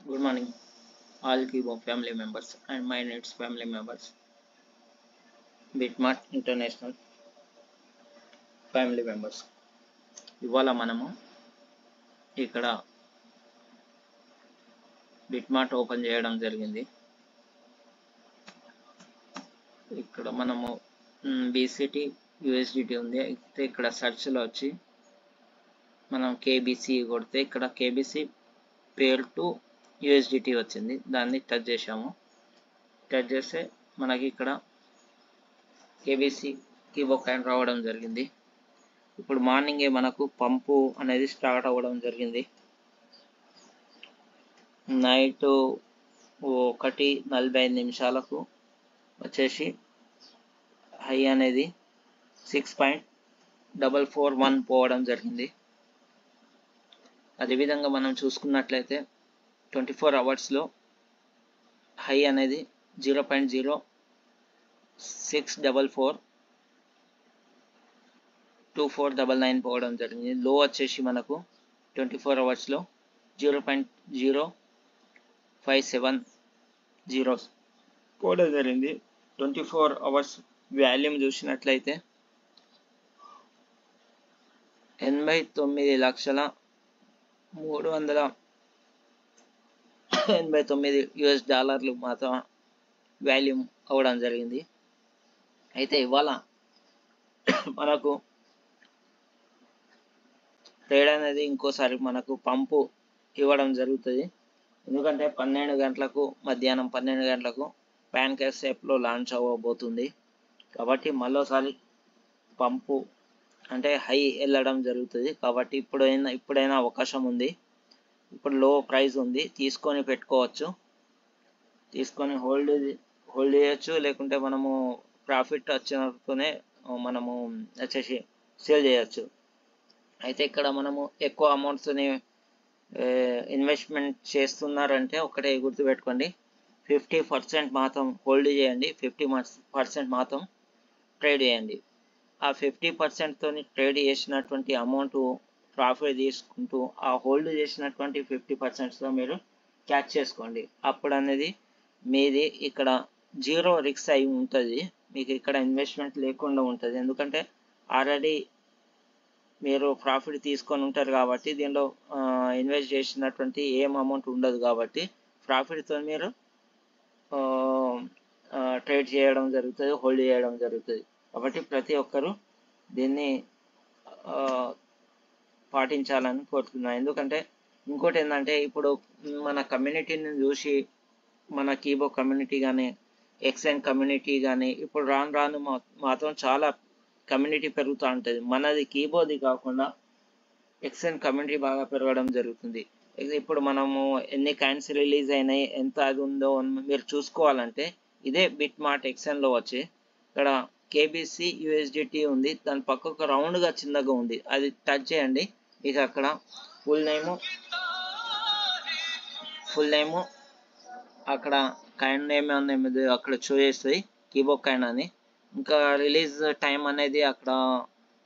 Good morning, all Kibo family members and my needs family members, Bitmart International family members. ఇవాళ మనము ఇక్కడ BitMart open చేయడం జరిగింది. ఇక్కడ మనము BCT USDT ఉంది. అయితే ఇక్కడ సెర్చ్ లో వచ్చి మనం KBC కొడితే ఇక్కడ KBC పేర్ టు USDT వచ్చింది. దాన్ని టచ్ చేసాము. టచ్ చేస్తే మనకి ఇక్కడ KBC కీబో కాయిన్ రావడం జరిగింది. ఇప్పుడు మార్నింగే మనకు పంపు అనేది స్టార్ట్ అవ్వడం జరిగింది. నైట్ 1:45 వచ్చేసి హై అనేది 6.441 పోవడం జరిగింది. అదేవిధంగా మనం చూసుకున్నట్లయితే 24 అవర్స్లో హై అనేది 0.06442499 పోవడం జరిగింది. లో వచ్చేసి మనకు 24 అవర్స్లో 0.0570 పోవడం జరిగింది. 24 అవర్స్ వాల్యూమ్ చూసినట్లయితే 89,389 మాత్రం వాల్యూమ్ అవ్వడం జరిగింది. అయితే ఇవాళ మనకు ట్రేడ్ అనేది ఇంకోసారి మనకు పంపు ఇవ్వడం జరుగుతుంది. ఎందుకంటే 12 గంటలకు మధ్యాహ్నం 12 గంటలకు ప్యాన్కేక్స్ యాప్లో లాంచ్ అవ్వబోతుంది. కాబట్టి మరోసారి పంపు అంటే హై వెళ్ళడం జరుగుతుంది. కాబట్టి ఇప్పుడైనా అవకాశం ఉంది. ఇప్పుడు లో ప్రైస్ ఉంది, తీసుకొని పెట్టుకోవచ్చు, తీసుకొని హోల్డ్ చేయొచ్చు, లేకుంటే మనము ప్రాఫిట్ వచ్చినతోనే మనము వచ్చేసి సేల్ చేయొచ్చు. అయితే ఇక్కడ మనము ఎక్కువ అమౌంట్స్ని ఇన్వెస్ట్మెంట్ చేస్తున్నారంటే ఒకటే గుర్తుపెట్టుకోండి, 50% మాత్రం హోల్డ్ చేయండి, 50% మాత్రం ట్రేడ్ చేయండి. ఆ 50%తో ట్రేడ్ చేసినటువంటి అమౌంట్ ప్రాఫిట్ తీసుకుంటూ ఆ హోల్డ్ చేసినటువంటి 50%తో మీరు క్యాచ్ చేసుకోండి. అప్పుడు అనేది మీది ఇక్కడ జీరో రిస్క్ అయి ఉంటుంది, మీకు ఇక్కడ ఇన్వెస్ట్మెంట్ లేకుండా ఉంటుంది. ఎందుకంటే ఆల్రెడీ మీరు ప్రాఫిట్ తీసుకొని ఉంటారు కాబట్టి దీనిలో ఇన్వెస్ట్ చేసినటువంటి ఏం అమౌంట్ ఉండదు. కాబట్టి ప్రాఫిట్తో మీరు ట్రేడ్ చేయడం జరుగుతుంది, హోల్డ్ చేయడం జరుగుతుంది. కాబట్టి ప్రతి ఒక్కరూ దీన్ని పాటించాలని కోరుతున్నాను. ఎందుకంటే ఇంకోటి ఏంటంటే ఇప్పుడు మన కమ్యూనిటీని చూసి మన కీబో కమ్యూనిటీ కానీ ఎక్స్ఎన్ కమ్యూనిటీ కానీ ఇప్పుడు రాను మాత్రం చాలా కమ్యూనిటీ పెరుగుతూ ఉంటుంది. మనది కీబోది కాకుండా ఎక్స్ఎన్ కమ్యూనిటీ బాగా పెరగడం జరుగుతుంది. ఇప్పుడు మనము ఎన్ని కాయిన్స్ రిలీజ్ అయినాయి, ఎంత అది ఉందో మీరు చూసుకోవాలంటే ఇదే బిట్మార్ట్ ఎక్స్ఎన్లో వచ్చి ఇక్కడ KBC USDT ఉంది, దాని పక్కకు రౌండ్గా చిన్నగా ఉంది, అది టచ్ చేయండి. ఇక అక్కడ ఫుల్ నేము అక్కడ కాయిన్ నేమ్ అనేది అక్కడ షో చేస్తుంది, కీబో కాయిన్ అని. ఇంకా రిలీజ్ టైం అనేది అక్కడ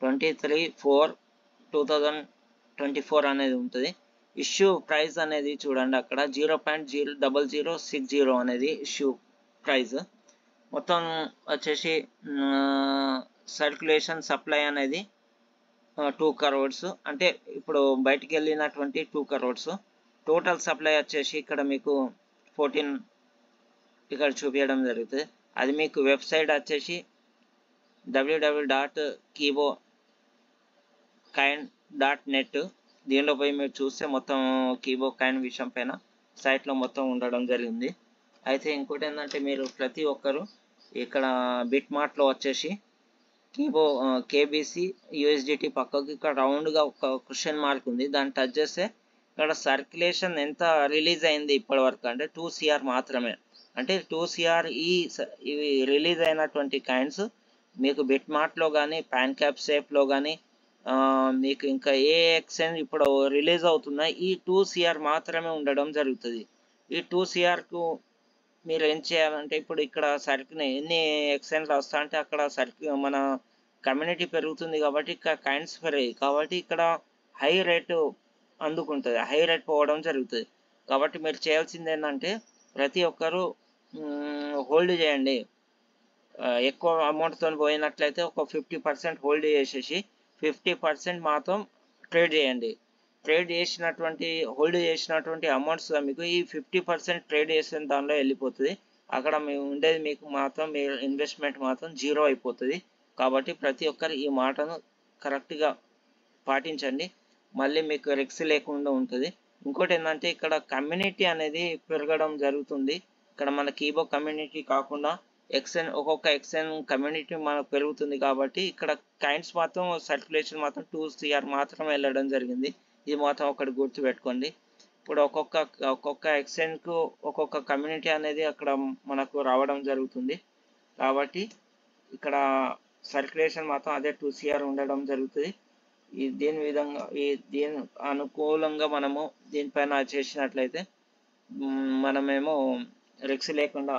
23/4/2024 అనేది ఉంటుంది. ఇష్యూ ప్రైస్ అనేది చూడండి, అక్కడ 0.0060 అనేది ఇష్యూ ప్రైస్. మొత్తం వచ్చేసి సర్క్యులేషన్ సప్లై అనేది 2 crores, అంటే ఇప్పుడు బయటికి వెళ్ళినటువంటి 2 crores. టోటల్ సప్లై వచ్చేసి ఇక్కడ మీకు 14 ఇక్కడ చూపించడం జరుగుతుంది. అది మీకు వెబ్సైట్ వచ్చేసి www.kibocoin.net. దీనిలో పోయి మీరు చూస్తే మొత్తం కీబో కాయిన్ విషయం పైన సైట్లో మొత్తం ఉండడం జరిగింది. అయితే ఇంకోటి ఏంటంటే మీరు ప్రతి ఒక్కరు ఇక్కడ బిట్మార్ట్లో వచ్చేసి KBC USDT పక్కకు ఇక్కడ రౌండ్గా ఒక క్వశ్చన్ మార్క్ ఉంది, దాన్ని టచ్ చేస్తే ఇక్కడ సర్క్యులేషన్ ఎంత రిలీజ్ అయింది ఇప్పటి వరకు అంటే 2 CR మాత్రమే. అంటే 2 CR ఇవి రిలీజ్ అయినటువంటి కాయిన్స్ మీకు బిట్మార్ట్లో కానీ ప్యాన్కేక్స్ యాప్లో కానీ మీకు ఇంకా ఏ ఎక్స్చేంజ్ ఇప్పుడు రిలీజ్ అవుతున్నాయి ఈ 2 CR మాత్రమే ఉండడం జరుగుతుంది. ఈ 2 CRకు మీరు ఏం చేయాలంటే ఇప్పుడు ఇక్కడ ఎన్ని ఎక్స్చేంజ్లు వస్తా అంటే అక్కడ మన కమ్యూనిటీ పెరుగుతుంది కాబట్టి ఇక్కడ కాయిన్స్ పెరిగాయి కాబట్టి ఇక్కడ హై రేటు అందుకుంటుంది, హై రేట్ పోవడం జరుగుతుంది. కాబట్టి మీరు చేయాల్సింది ఏంటంటే ప్రతి ఒక్కరూ హోల్డ్ చేయండి. ఎక్కువ అమౌంట్తో పోయినట్లయితే ఒక 50% హోల్డ్ చేసేసి 50% మాత్రం ట్రేడ్ చేయండి. హోల్డ్ చేసినటువంటి అమౌంట్స్ మీకు ఈ 50% ట్రేడ్ చేసిన దానిలో వెళ్ళిపోతుంది. అక్కడ ఉండేది మీకు మాత్రం మీ ఇన్వెస్ట్మెంట్ మాత్రం జీరో అయిపోతుంది. కాబట్టి ప్రతి ఒక్కరు ఈ మాటను కరెక్ట్గా పాటించండి. మళ్ళీ మీకు రిస్క్ లేకుండా ఉంటుంది. ఇంకోటి ఏంటంటే ఇక్కడ కమ్యూనిటీ అనేది పెరగడం జరుగుతుంది. ఇక్కడ మన కీబో కమ్యూనిటీ కాకుండా ఒక్కొక్క ఎక్స్ఎన్ కమ్యూనిటీ మనకు పెరుగుతుంది. కాబట్టి ఇక్కడ కాయిన్స్ మాత్రం సర్క్యులేషన్ మాత్రం 2 CR మాత్రమే వెళ్ళడం జరిగింది. ఇది మాత్రం ఒకటి గుర్తుపెట్టుకోండి. ఇప్పుడు ఒక్కొక్క ఎక్స్ఎన్కు ఒక్కొక్క కమ్యూనిటీ అనేది అక్కడ మనకు రావడం జరుగుతుంది. కాబట్టి ఇక్కడ సర్క్యులేషన్ మాత్రం అదే 2 CR ఉండడం జరుగుతుంది. దీని అనుకూలంగా మనము దీనిపైన చేసినట్లయితే మనమేమో రిస్క్ లేకుండా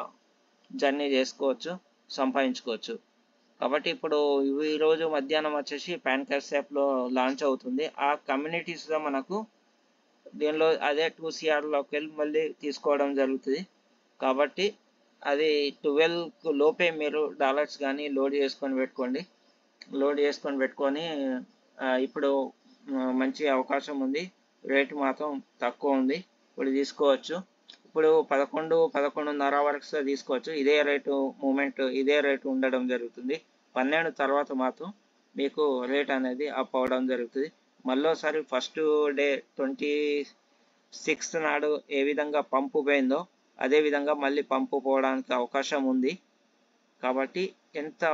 జర్నీ చేసుకోవచ్చు, సంపాదించుకోవచ్చు. కాబట్టి ఇప్పుడు ఈరోజు మధ్యాహ్నం వచ్చేసి PancakeSwap లాంచ్ అవుతుంది. ఆ కమ్యూనిటీస్లో మనకు దీనిలో అదే 2 CRలోకి వెళ్ళి మళ్ళీ తీసుకోవడం జరుగుతుంది. కాబట్టి అది 12 లోపే మీరు డాలర్స్ కానీ లోడ్ చేసుకొని పెట్టుకొని ఇప్పుడు మంచి అవకాశం ఉంది. రేటు మాత్రం తక్కువ ఉంది. ఇప్పుడు తీసుకోవచ్చు. ఇప్పుడు 11-11:30 వరకు తీసుకోవచ్చు. ఇదే రేటు ఉండడం జరుగుతుంది. 12 తర్వాత మాత్రం మీకు రేట్ అనేది అప్ అవ్వడం జరుగుతుంది. మళ్ళీసారి ఫస్ట్ డే 26 నాడు ఏ విధంగా పంపు పోయిందో అదే విధంగా మళ్ళీ పంపు పోవడానికి అవకాశం ఉంది. కాబట్టి ఎంత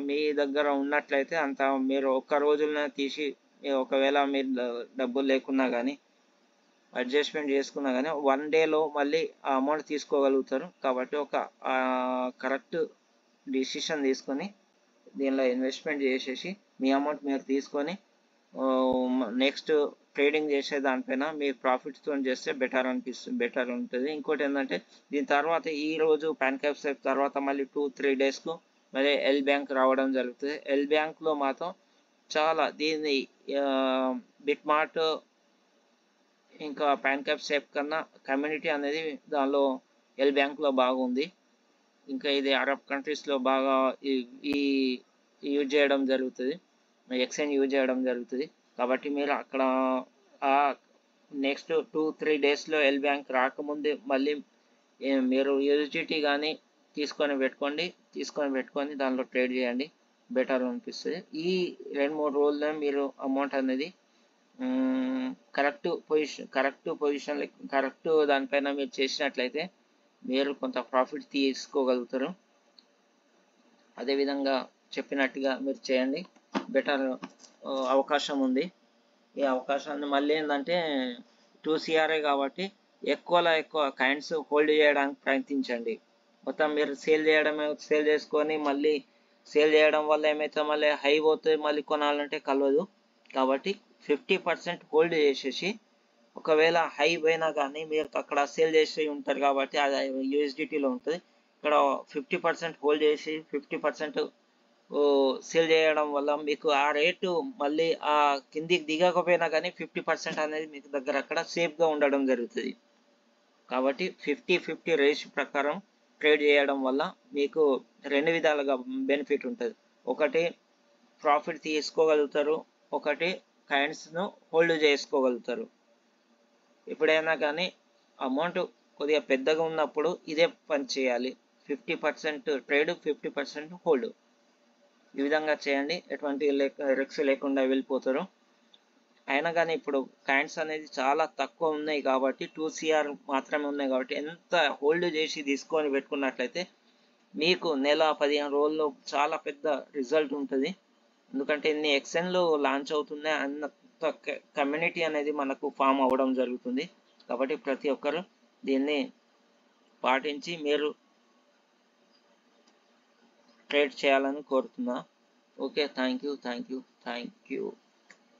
మీ దగ్గర ఉన్నట్లయితే అంత మీరు ఒక్క రోజున తీసి, ఒకవేళ మీరు డబ్బులు లేకున్నా కానీ అడ్జస్ట్మెంట్ చేసుకున్నా కానీ 1 డేలో మళ్ళీ ఆ అమౌంట్ తీసుకోగలుగుతారు. కాబట్టి ఒక కరెక్ట్ డిసిషన్ తీసుకొని దీనిలో ఇన్వెస్ట్మెంట్ చేసేసి మీ అమౌంట్ మీరు తీసుకొని నెక్స్ట్ ట్రేడింగ్ చేసే దానిపైన మీ ప్రాఫిట్స్తో చేస్తే బెటర్ ఉంటుంది. ఇంకోటి ఏంటంటే దీని తర్వాత ఈరోజు PancakeSwap తర్వాత మళ్ళీ 2-3 డేస్కు మళ్ళీ ఎల్ బ్యాంక్ రావడం జరుగుతుంది. ఎల్ బ్యాంక్లో మాత్రం చాలా దీన్ని బిట్మార్ట్ ఇంకా PancakeSwap కన్నా కమ్యూనిటీ అనేది దానిలో ఎల్ బ్యాంక్లో బాగుంది. ఇంకా ఇది అరబ్ కంట్రీస్లో బాగా యూజ్ చేయడం జరుగుతుంది, ఎక్స్చేంజ్ యూజ్ చేయడం జరుగుతుంది. కాబట్టి మీరు అక్కడ నెక్స్ట్ 2-3 డేస్లో ఎల్ బ్యాంక్ రాకముందే మళ్ళీ మీరు USDT కానీ తీసుకొని పెట్టుకొని దానిలో ట్రేడ్ చేయండి, బెటర్ అనిపిస్తుంది. ఈ 2-3 రోజుల్లో మీరు అమౌంట్ అనేది కరెక్ట్ పొజిషన్ కరెక్ట్ దానిపైన మీరు చేసినట్లయితే మీరు కొంత ప్రాఫిట్ తీసుకోగలుగుతారు. అదేవిధంగా చెప్పినట్టుగా మీరు చేయండి, బెటర్ అవకాశం ఉంది. ఈ అవకాశాన్ని మళ్ళీ ఏంటంటే 2 CR కాబట్టి ఎక్కువ కాయిన్స్ హోల్డ్ చేయడానికి ప్రయత్నించండి. మొత్తం మీరు సేల్ చేసుకొని మళ్ళీ సేల్ చేయడం వల్ల ఏమైతే మళ్ళీ హై పోతుంది, మళ్ళీ కొనాలంటే కలవదు. కాబట్టి 50% హోల్డ్ చేసేసి ఒకవేళ హై పోయినా కానీ మీరు అక్కడ సేల్ చేసి ఉంటారు కాబట్టి అది USDTలో ఉంటుంది. ఇక్కడ 50% హోల్డ్ చేసి 50% సేల్ చేయడం వల్ల మీకు ఆ రేటు మళ్ళీ ఆ కిందికి దిగకపోయినా కానీ 50% అనేది మీకు దగ్గర అక్కడ సేఫ్గా ఉండడం జరుగుతుంది. కాబట్టి 50-50 రేషియో ప్రకారం ట్రేడ్ చేయడం వల్ల మీకు 2 విధాలుగా బెనిఫిట్ ఉంటుంది. ఒకటి ప్రాఫిట్ తీసుకోగలుగుతారు, ఒకటి కాయిన్స్ను హోల్డ్ చేసుకోగలుగుతారు. ఎప్పుడైనా కానీ అమౌంట్ కొద్దిగా పెద్దగా ఉన్నప్పుడు ఇదే పని చేయాలి. 50% ట్రేడ్, 50% హోల్డ్. ఈ విధంగా చేయండి, ఎటువంటి రిస్క్ లేకుండా వెళ్ళిపోతారు. అయినా కానీ ఇప్పుడు కాయిన్స్ అనేది చాలా తక్కువ ఉన్నాయి కాబట్టి 2 CR మాత్రమే ఉన్నాయి కాబట్టి ఎంత హోల్డ్ చేసి తీసుకొని పెట్టుకున్నట్లయితే మీకు నెల 15 రోజుల్లో చాలా పెద్ద రిజల్ట్ ఉంటుంది. ఎందుకంటే ఇన్ని ఎక్స్చేంజ్లు లాంచ్ అవుతున్నాయి, అంత కమ్యూనిటీ అనేది మనకు ఫామ్ అవ్వడం జరుగుతుంది. కాబట్టి ప్రతి ఒక్కరు దీన్ని పాటించి మీరు ట్రేడ్ చేయాలని కోరుతున్నా. Okay, thank you.